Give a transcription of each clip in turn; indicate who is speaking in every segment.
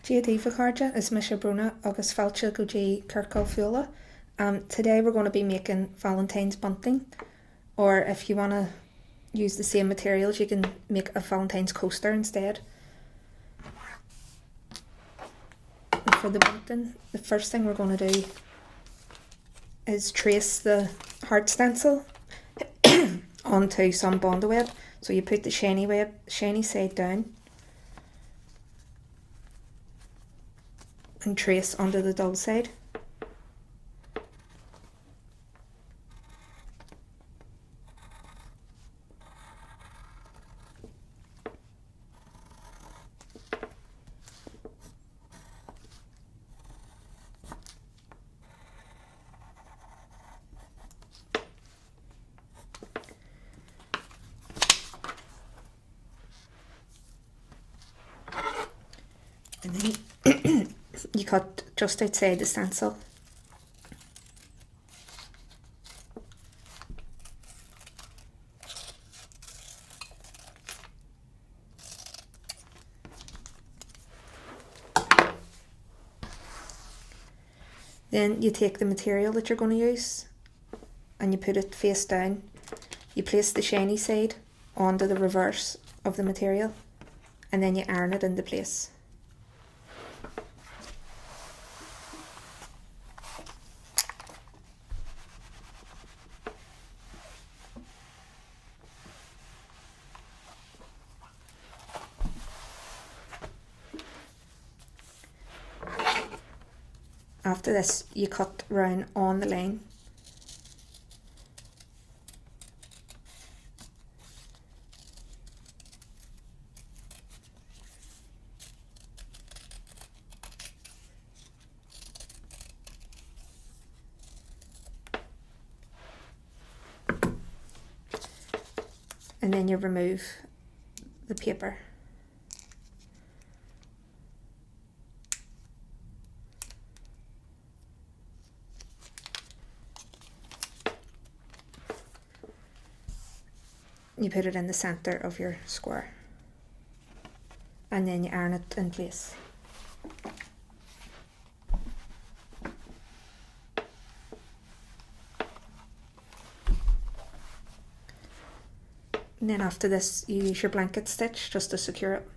Speaker 1: Díomh Carja is Misha Bruna agus Falcha go dtí Kirkle Fula. Today we're going to be making Valentine's bunting, or if you want to use the same materials you can make a Valentine's coaster instead. And for the bunting, the first thing we're going to do is trace the heart stencil onto some Bondo web. So you put the shiny side down and trace onto the dull side. And then you cut just outside the stencil. Then you take the material that you're going to use and you put it face down. You place the shiny side onto the reverse of the material and then you iron it into place. After this, you cut round on the line. And then you remove the paper. You put it in the centre of your square and then you iron it in place. And then after this you use your blanket stitch just to secure it.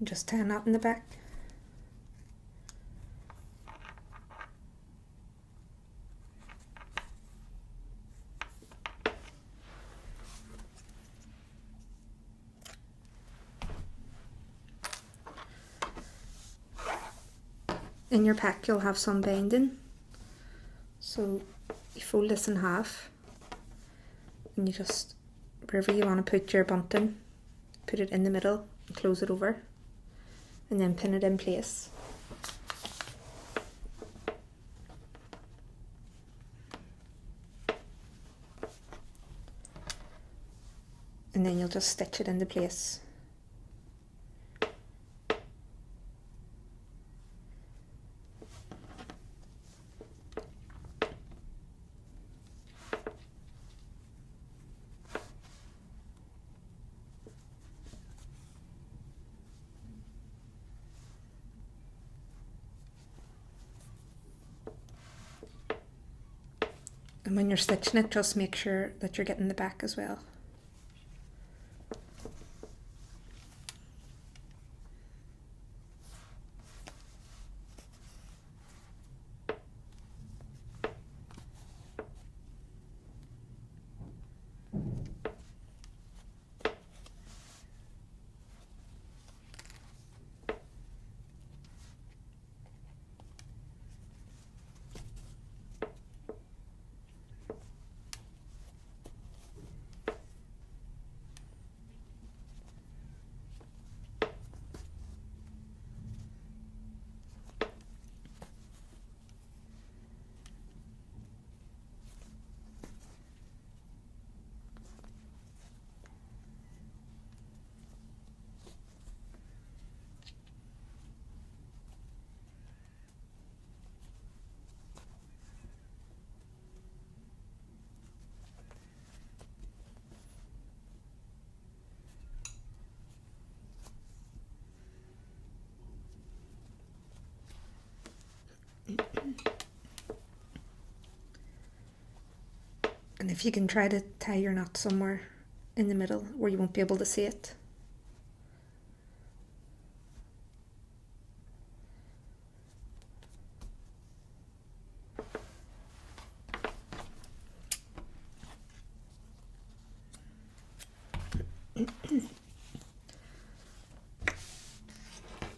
Speaker 1: just tie a knot in the back. In your pack you'll have some binding, so you fold this in half and you just, wherever you want to put your bunting, put it in the middle and close it over and then pin it in place. And then you'll just stitch it into place. And when you're stitching it, just make sure that you're getting the back as well. And if you can try to tie your knot somewhere in the middle where you won't be able to see it.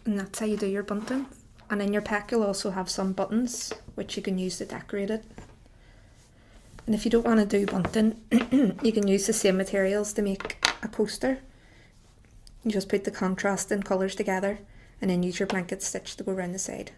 Speaker 1: And that's how you do your bunting. And in your pack you'll also have some buttons which you can use to decorate it. And if you don't want to do bunting, you can use the same materials to make a poster. You just put the contrasting colours together and then use your blanket stitch to go around the side.